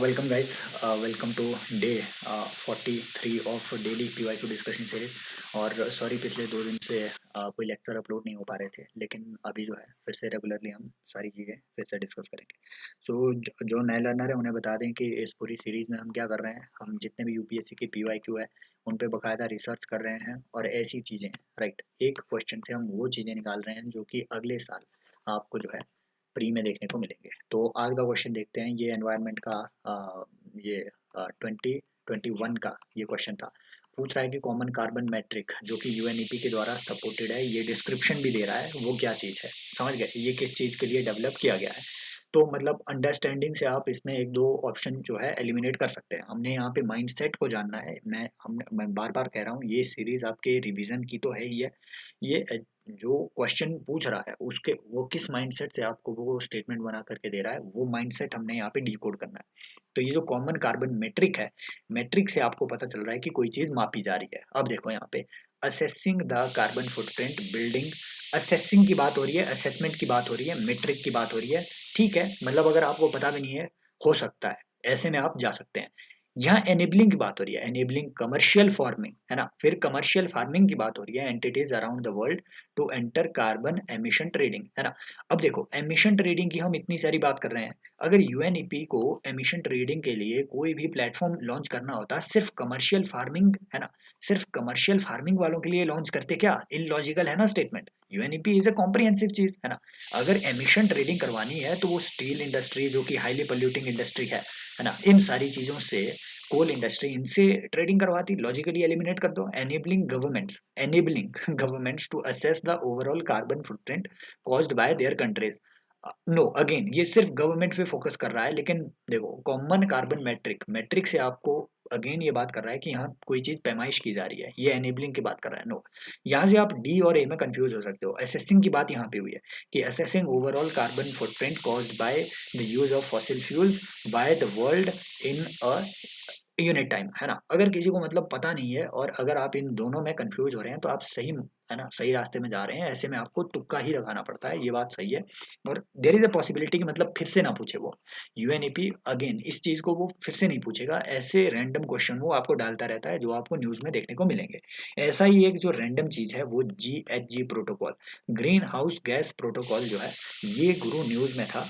Welcome guys, welcome to day 43 of daily PYQ discussion series. और sorry पिछले 2 दिन से कोई लेक्चर अपलोड नहीं हो पा रहे थे, लेकिन अभी जो है फिर से रेगुलरली हम सारी चीज़ें फिर से डिस्कस करेंगे। सो जो नए लर्नर है उन्हें बता दें कि इस पूरी सीरीज़ में हम क्या कर रहे हैं, हम जितने भी यूपीएससी की पीवाईक्यू है उन पे बाकायदा रिसर्च कर रहे हैं और ऐसी चीज़ें, राइट, एक क्वेश्चन से हम वो चीज़ें निकाल रहे हैं जो कि अगले साल आपको जो है प्री में देखने को मिलेंगे। तो आज का क्वेश्चन देखते हैं। ये एनवायरनमेंट का ये 2021 का ये क्वेश्चन था। पूछ रहा है कि कॉमन कार्बन मैट्रिक जो कि यूएनईपी के द्वारा सपोर्टेड है, ये डिस्क्रिप्शन भी दे रहा है, वो क्या चीज़ है, समझ गए, ये किस चीज़ के लिए डेवलप किया गया है। तो मतलब अंडरस्टैंडिंग से आप इसमें एक दो ऑप्शन जो है एलिमिनेट कर सकते हैं। हमने यहाँ पे माइंडसेट को जानना है। मैं बार बार कह रहा हूँ, ये सीरीज आपके रिवीजन की तो है ही है। ये जो क्वेश्चन पूछ रहा है उसके वो किस माइंडसेट से आपको वो स्टेटमेंट बना करके दे रहा है, वो माइंडसेट हमने यहाँ पे डिकोड करना है। तो ये जो कॉमन कार्बन मेट्रिक है, मेट्रिक से आपको पता चल रहा है कि कोई चीज़ मापी जा रही है। अब देखो यहाँ पे assessing the carbon footprint building, assessing की बात हो रही है, असेसमेंट की बात हो रही है, मेट्रिक की बात हो रही है। ठीक है, मतलब अगर आपको पता भी नहीं है, हो सकता है ऐसे में आप जा सकते हैं। यहाँ एनेबलिंग की बात हो रही है, एनेबलिंग कमर्शियल फार्मिंग, है ना, फिर कमर्शियल फार्मिंग की बात हो रही है, entities around the world to enter carbon emission trading, है ना। अब देखो एमिशन ट्रेडिंग की हम इतनी सारी बात कर रहे हैं। अगर यूएनईपी को एमिशन ट्रेडिंग के लिए कोई भी प्लेटफॉर्म लॉन्च करना होता, सिर्फ कमर्शियल फार्मिंग, है ना, सिर्फ कमर्शियल फार्मिंग वालों के लिए लॉन्च करते, क्या इलॉजिकल है ना statement. UNEP is a comprehensive चीज, है ना। अगर एमिशन ट्रेडिंग करवानी है तो वो स्टील इंडस्ट्री जो कि हाईली पोल्यूटिंग इंडस्ट्री है ना, इन सारी चीजों से, कोल इंडस्ट्री, इनसे ट्रेडिंग करवाती, लॉजिकली एलिमिनेट कर दो। Enabling governments to assess the overall carbon footprint caused by their countries. No, again ये सिर्फ गवर्नमेंट पे फोकस कर रहा है, लेकिन देखो कॉमन कार्बन मैट्रिक, मैट्रिक से आपको अगेन ये बात कर रहा है कि यहाँ कोई चीज पैमाइश की जा रही है, ये एनेबलिंग की बात कर रहा है। नो, यहाँ से आप डी और ए में कंफ्यूज हो सकते हो। असेसिंग की बात यहाँ पे हुई है कि assessing overall carbon footprint caused by the use of fossil fuels by the world in a unit time, है ना। अगर किसी को मतलब पता नहीं है और अगर आप इन दोनों में कंफ्यूज हो रहे हैं तो आप सही, है ना, सही रास्ते में जा रहे हैं। ऐसे में आपको तुक्का ही लगाना पड़ता है, ये बात सही है। और देयर इज अ पॉसिबिलिटी कि मतलब फिर से ना पूछे वो यूएनईपी, अगेन इस चीज को वो फिर से नहीं पूछेगा। ऐसे रैंडम क्वेश्चन वो आपको डालता रहता है जो आपको न्यूज में देखने को मिलेंगे। ऐसा ही एक जो रैंडम चीज है वो GHG protocol, green house gas protocol जो है, ये गुरु न्यूज में था।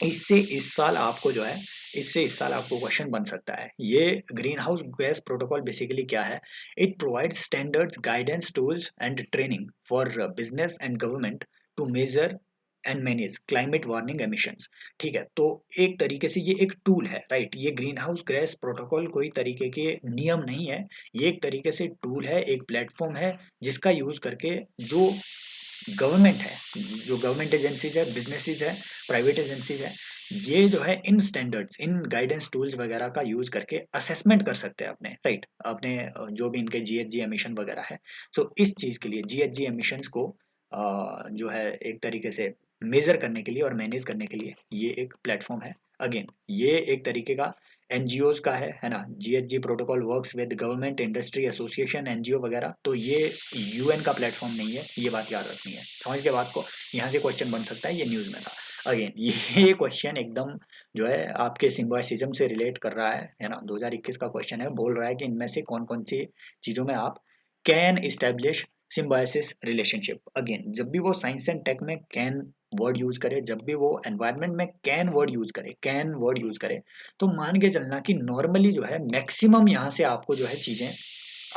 इससे इस साल आपको जो है, इससे इस साल आपको क्वेश्चन बन सकता है। ये green house gas protocol basically क्या है? It provides standards, guidance, tools and training for business and government to measure and manage climate warming emissions. ठीक है, तो एक तरीके से ये एक टूल है, राइट। ये ग्रीन हाउस गैस प्रोटोकॉल कोई तरीके के नियम नहीं है, ये एक तरीके से टूल है, एक प्लेटफॉर्म है जिसका यूज करके जो गवर्नमेंट है, जो गवर्नमेंट एजेंसीज है, बिजनेसेस है, प्राइवेट एजेंसीज है, ये जो है इन स्टैंडर्ड्स, इन गाइडेंस टूल्स वगैरह का यूज करके असेसमेंट कर सकते हैं अपने, राइट, अपने जो भी इनके जीएचजी एमिशन वगैरह है। सो इस चीज के लिए जीएचजी एमिशंस को जो है एक तरीके से मेजर करने के लिए और मैनेज करने के लिए ये एक प्लेटफॉर्म है। अगेन ये एक तरीके का एनजीओज का है ना। GHG protocol works with government, industry, association, NGO वगैरह। तो ये यूएन का प्लेटफॉर्म नहीं है, ये बात याद रखनी है, समझ के बात को। यहाँ से क्वेश्चन बन सकता है, ये न्यूज में था। अगेन ये क्वेश्चन एकदम जो है आपके सिम्बायोसिज्म से रिलेट कर रहा है ना। 2021 का क्वेश्चन है, बोल रहा है कि इनमें से कौन कौन सी चीजों में आप can establish symbiosis relationship. Again जब भी वो साइंस एंड टेक में कैन वर्ड यूज करे, जब भी वो एनवायरनमेंट में कैन वर्ड यूज करे, कैन वर्ड यूज करे, तो मान के चलना कि नॉर्मली जो है मैक्सिमम यहाँ से आपको जो है चीजें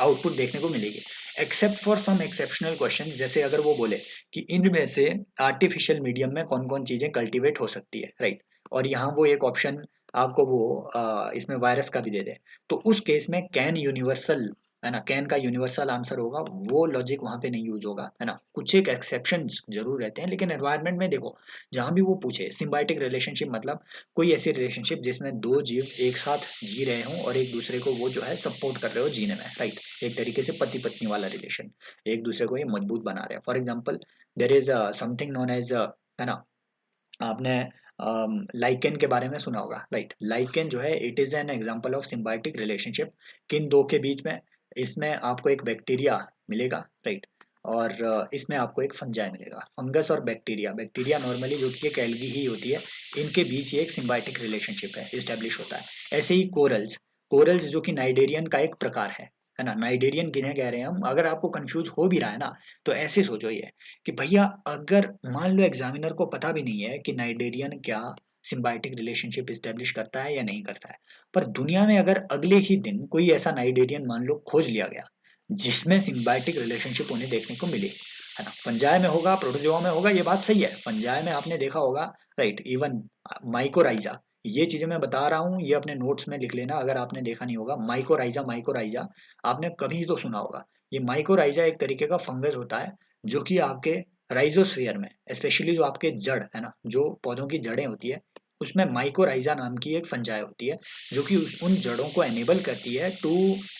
आउटपुट देखने को मिलेगी, except for some exceptional question. जैसे अगर वो बोले कि इनमें से आर्टिफिशियल मीडियम में कौन कौन चीजें कल्टीवेट हो सकती है, राइट, और यहाँ वो एक ऑप्शन आपको वो इसमें वायरस का भी दे दे, तो उस केस में कैन यूनिवर्सल, है ना, कैन का यूनिवर्सल आंसर होगा, वो लॉजिक वहां पे नहीं यूज होगा, है ना। कुछ एक एक्सेप्शन जरूर रहते हैं, लेकिन एनवायरनमेंट में देखो जहां भी वो पूछे सिम्बायोटिक रिलेशनशिप, मतलब कोई ऐसी रिलेशनशिप जिसमें दो जीव एक साथ जी रहे हों और एक दूसरे को वो जो है सपोर्ट कर रहे हो जीने में, राइट, एक तरीके से पति पत्नी वाला रिलेशन, एक दूसरे को ये मजबूत बना रहे हैं। For example there is something known as, है ना, आपने लाइकेन के बारे में सुना होगा, राइट। लाइकेन जो है it is an example of symbiotic relationship. किन दो के बीच में? इसमें आपको एक बैक्टीरिया मिलेगा, राइट, और इसमें आपको एक फंजाई मिलेगा। फंगस और बैक्टीरिया, बैक्टीरिया नॉर्मली जो कि एक एल्गी ही होती है, इनके बीच ये एक सिम्बायोटिक रिलेशनशिप है, इस्टेब्लिश होता है। ऐसे ही कोरल्स, कोरल्स जो कि नाइडेरियन का एक प्रकार है ना? नाइडेरियन किन्हें कह रहे हैं हम? अगर आपको कंफ्यूज हो भी रहा है ना, तो ऐसे सोचो ये कि भैया अगर मान लो एग्जामिनर को पता भी नहीं है कि नाइडेरियन क्या सिम्बायोटिक रिलेशनशिप इस्टेब्लिश करता है या नहीं करता है, पर दुनिया में अगर अगले ही दिन कोई ऐसा नाइडेरियन मान लो खोज लिया गया जिसमें सिम्बायोटिक रिलेशनशिप उन्हें देखने को मिली, है ना? फंजाई में होगा, प्रोटोजोआ में होगा, ये बात सही है। फंजाई में आपने देखा होगा, राइट? इवन माइकोराइजा, ये चीजें मैं बता रहा हूँ, ये अपने नोट्स में लिख लेना अगर आपने देखा नहीं होगा। माइकोराइजा, माइकोराइजा आपने कभी तो सुना होगा। ये माइकोराइजा एक तरीके का फंगस होता है जो कि आपके राइजोस्फीयर में, स्पेशली जो आपके जड़ है ना, जो पौधों की जड़ें होती है, उसमें माइकोराइजा नाम की एक फंजाई होती है जो कि उन जड़ों को एनेबल करती है to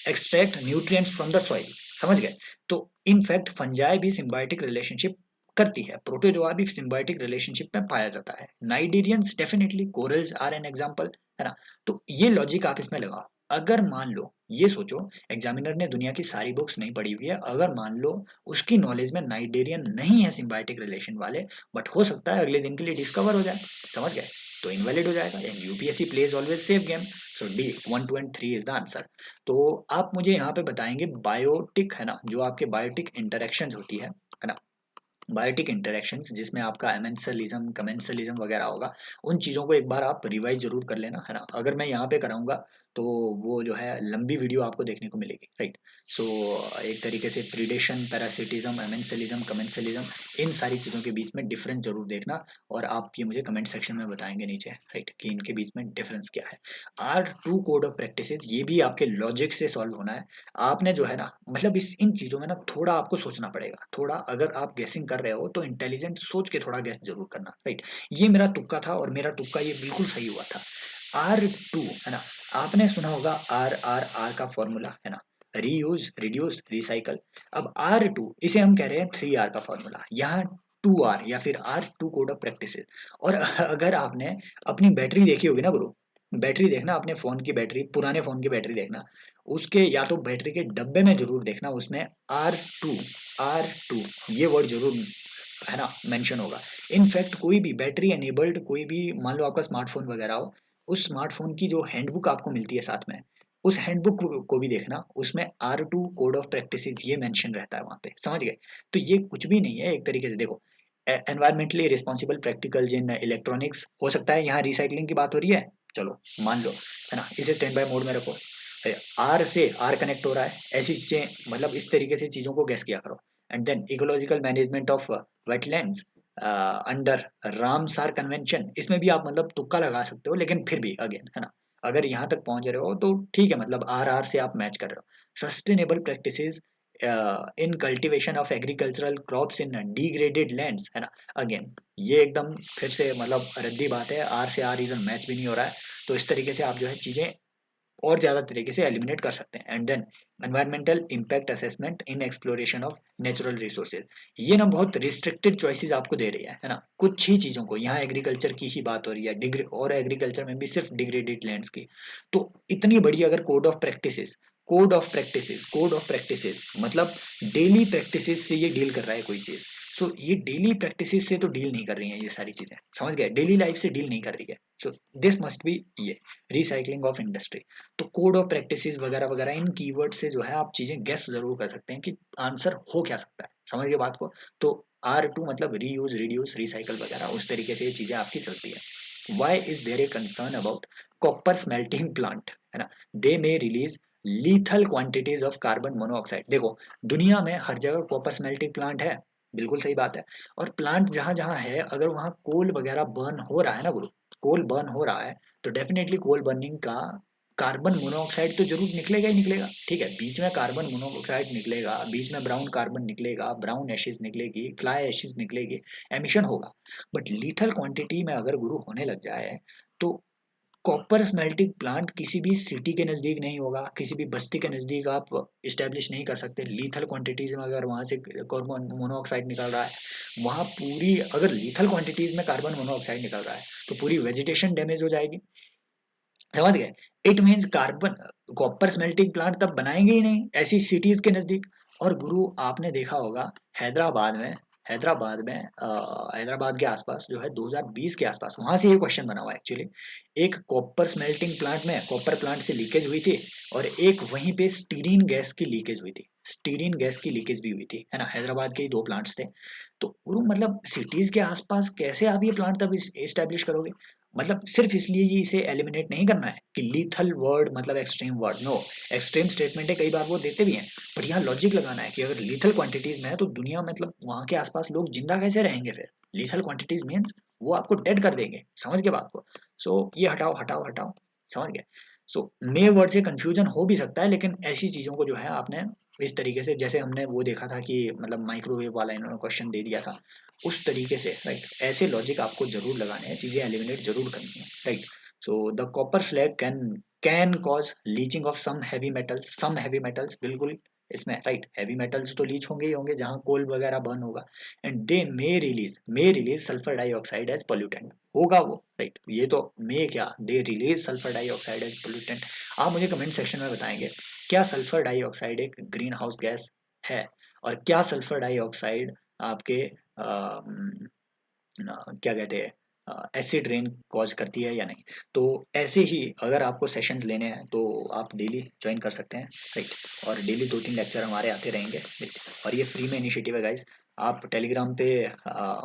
extract nutrients from the soil. समझ गए? तो इनफैक्ट फंजाई भी सिम्बायोटिक रिलेशनशिप करती है, प्रोटोजोआ भी सिम्बायोटिक रिलेशनशिप में पाया जाता है। Cnidarians definitely, corals are an example, है ना? तो ये लॉजिक आप इसमें लगाओ। अगर मान लो, ये सोचो, एग्जामिनर ने दुनिया की सारी बुक्स नहीं पढ़ी हुई है, अगर मान लो उसकी नॉलेज में नाइडेरियन नहीं है सिम्बायोटिक रिलेशन वाले, बट हो सकता है अगले दिन के लिए डिस्कवर हो जाए। समझ गए? तो इनवैलिड हो जाएगा। And UPSC plays always safe game. So D 1, 2 and 3 is the answer. तो आप मुझे यहाँ पे बताएंगे बायोटिक, है ना, जो आपके बायोटिक इंटरेक्शंस होती है ना, बायोटिक इंटरेक्शंस जिसमें आपका एमेंसलिज्म, कमेंसलिज्म वगैरह होगा, उन चीज़ों को एक बार आप रिवाइज जरूर कर लेना, है ना? अगर मैं यहाँ पे कराऊंगा तो वो जो है लंबी वीडियो आपको देखने को मिलेगी, राइट? सो एक तरीके से प्रीडेशन, पैरासिटिज्म, एमेंसलिज्म, कमेंसलिज्म, इन सारी चीज़ों के बीच में डिफरेंस जरूर देखना, और आप ये मुझे कमेंट सेक्शन में बताएंगे नीचे, राइट, कि इनके बीच में डिफरेंस क्या है। R2 कोड ऑफ प्रैक्टिसेस, ये भी आपके लॉजिक से सॉल्व होना है। आपने जो है ना, मतलब इस इन चीज़ों में ना थोड़ा आपको सोचना पड़ेगा। थोड़ा अगर आप गेसिंग कर रहे हो तो इंटेलिजेंट सोच के थोड़ा गेस जरूर करना, राइट? ये मेरा तुक्का था और मेरा तुक्का ये बिल्कुल सही हुआ था। R2, है ना? आपने सुना होगा RRR का फॉर्मूला, है ना? Reuse, reduce, recycle. अब R2 इसे हम कह रहे हैं 3R का फॉर्मूला, यहाँ 2R या फिर R2 कोड ऑफ प्रैक्टिस। और अगर आपने अपनी बैटरी देखी होगी ना गुरु, बैटरी देखना, अपने फोन की बैटरी, पुराने फोन की बैटरी देखना, उसके या तो बैटरी के डब्बे में जरूर देखना, उसमें R2 ये वर्ड जरूर, है ना, मेंशन होगा। इनफैक्ट कोई भी बैटरी एनेबल्ड, कोई भी मान लो आपका स्मार्टफोन वगैरह हो, उस स्मार्टफोन की जो हैंडबुक आपको मिलती है साथ में, उस हैंडबुक को भी देखना, उसमें R2 कोड ऑफ प्रैक्टिस ये मेंशन रहता है वहां पे। समझ गए? तो ये कुछ भी नहीं है, एक तरीके से देखो, environmentally responsible practicals in electronics, हो सकता है यहाँ रिसाइकलिंग की बात हो रही है, चलो मान लो, है ना, इसे स्टैंड बाय मोड में रखो, आर से आर कनेक्ट हो रहा है, ऐसी चीजें, मतलब इस तरीके से चीजों को गैस किया करो। And then ecological management of wetlands under Ramsar convention, इसमें भी आप मतलब तुक्का लगा सकते हो, लेकिन फिर भी अगेन, है ना, अगर यहाँ तक पहुंच रहे हो तो ठीक है, मतलब आर आर से आप मैच कर रहे हो। Sustainable practices in cultivation of agricultural crops in degraded lands, है ना? अगेन ये एकदम फिर से मतलब रद्दी बात है, आर से आर रीजन मैच भी नहीं हो रहा है। तो इस तरीके से आप जो है चीजें और ज़्यादा तरीके से एलिमिनेट कर सकते हैं। And then environmental impact assessment in exploration of natural resources, ये ना बहुत रिस्ट्रिक्टेड चॉइसेस आपको दे रही है ना, कुछ ही चीज़ों को, यहाँ एग्रीकल्चर की ही बात हो रही है, डिग्री और एग्रीकल्चर में भी सिर्फ डिग्रेडेड लैंड्स की। तो इतनी बड़ी अगर कोड ऑफ प्रैक्टिसेस मतलब डेली प्रैक्टिसेस से ये डील कर रहा है कोई चीज़, सो ये डेली प्रैक्टिसेस से तो डील नहीं कर रही हैं ये सारी चीज़ें। समझ गए? डेली लाइफ से डील नहीं कर रही है। सो दिस मस्ट बी ये रिसाइकलिंग ऑफ इंडस्ट्री। तो कोड ऑफ प्रैक्टिसेस वगैरह वगैरह, इन कीवर्ड से जो है आप चीजें गेस जरूर कर सकते हैं कि आंसर हो क्या सकता है। समझ गए बात को? तो R2 मतलब रीयूज, रिड्यूस, रिसाइकल वगैरह, उस तरीके से ये चीजें आपकी चलती है। Why is there a concern about copper smelting plant, है ना? They may release lethal quantities of carbon monoxide. देखो, दुनिया में हर जगह कॉपर स्मेल्टिंग प्लांट है, बिल्कुल सही बात है। और प्लांट जहां जहां है, अगर वहां कोल वगैरह बर्न हो रहा है ना गुरु, कोल बर्न हो रहा है, तो डेफिनेटली कोल बर्निंग का कार्बन मोनोऑक्साइड तो जरूर निकलेगा ही निकलेगा। ठीक है, बीच में कार्बन मोनोऑक्साइड निकलेगा, बीच में ब्राउन कार्बन निकलेगा, ब्राउन एशेज निकलेगी, फ्लाई एशेज निकलेगी, एमिशन होगा। बट लीथल क्वांटिटी में अगर गुरु होने लग जाए, तो कॉपर स्मेल्टिंग प्लांट किसी भी सिटी के नज़दीक नहीं होगा, किसी भी बस्ती के नज़दीक आप इस्टेब्लिश नहीं कर सकते। लीथल क्वांटिटीज में अगर वहाँ से कार्बन मोनोऑक्साइड निकल रहा है, वहाँ पूरी, अगर लीथल क्वांटिटीज में कार्बन मोनोऑक्साइड निकल रहा है, तो पूरी वेजिटेशन डैमेज हो जाएगी। समझ गए? It means carbon, copper smelting plant तब बनाएंगे ही नहीं ऐसी सिटीज के नजदीक। और गुरु आपने देखा होगा हैदराबाद में हैदराबाद के आसपास जो है 2020 के आसपास वहां से ये क्वेश्चन बना हुआ है एक्चुअली। एक कॉपर स्मेल्टिंग प्लांट में कॉपर प्लांट से लीकेज हुई थी और एक वहीं पे स्टीरीन गैस की लीकेज हुई थी। स्टीरीन गैस की लीकेज भी हुई थी, है ना। हैदराबाद के ही दो प्लांट्स थे। तो गुरु मतलब सिटीज के आसपास कैसे आप ये प्लांट तब इस्टेब्लिश करोगे? मतलब सिर्फ इसलिए ही इसे एलिमिनेट नहीं करना है कि लीथल वर्ड मतलब extreme word, no. Extreme statement है, कई बार वो देते भी हैं, पर यहाँ लॉजिक लगाना है कि अगर लीथल क्वांटिटीज में है तो दुनिया मतलब वहाँ के आसपास लोग जिंदा कैसे रहेंगे फिर? लीथल क्वांटिटीज मीन्स वो आपको डेड कर देंगे, समझ के बात को। सो ये हटाओ हटाओ हटाओ, समझ गए। सो मे वर्ड से कंफ्यूजन हो भी सकता है, लेकिन ऐसी चीजों को जो है आपने इस तरीके से, जैसे हमने वो देखा था कि मतलब माइक्रोवेव वाला इन्होंने क्वेश्चन दे दिया था, उस तरीके से, राइट। ऐसे लॉजिक आपको जरूर लगाने हैं, चीजें एलिमिनेट जरूर करनी है, right. So the copper slag can cause leaching of some heavy metals, बिल्कुल इसमें, राइट। हैवी मेटल्स तो लीच होंगे ही होंगे जहाँ कोल वगैरह बर्न होगा। And they may release sulphur dioxide as pollutant, होगा वो, राइट। ये तो मे क्या, they release sulphur dioxide as pollutant. आप मुझे कमेंट सेक्शन में बताएंगे क्या सल्फर डाइऑक्साइड एक ग्रीन हाउस गैस है, और क्या सल्फर डाइऑक्साइड आपके क्या कहते हैं एसिड रेन कॉज करती है या नहीं। तो ऐसे ही अगर आपको सेशंस लेने हैं तो आप डेली ज्वाइन कर सकते हैं, राइट। और डेली 2-3 लेक्चर हमारे आते रहेंगे, राइट। और ये फ्री में इनिशिएटिव है गाइस। आप टेलीग्राम पे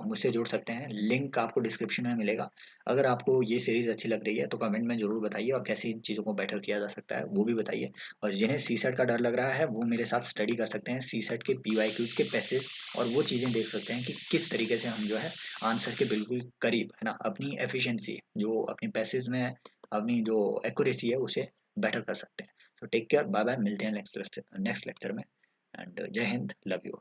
मुझसे जुड़ सकते हैं, लिंक आपको डिस्क्रिप्शन में मिलेगा। अगर आपको ये सीरीज अच्छी लग रही है तो कमेंट में जरूर बताइए, और कैसे इन चीज़ों को बेटर किया जा सकता है वो भी बताइए। और जिन्हें सी सेट का डर लग रहा है वो मेरे साथ स्टडी कर सकते हैं सी सेट के PYQs के पैसेज, और वो चीज़ें देख सकते हैं कि किस तरीके से हम जो है आंसर के बिल्कुल करीब, है ना, अपनी एफिशिएंसी जो अपनी पैसेज में अपनी जो एक्यूरेसी है उसे बेटर कर सकते हैं। तो टेक केयर, बाय बाय, मिलते हैं नेक्स्ट लेक्चर में। एंड जय हिंद, लव यू।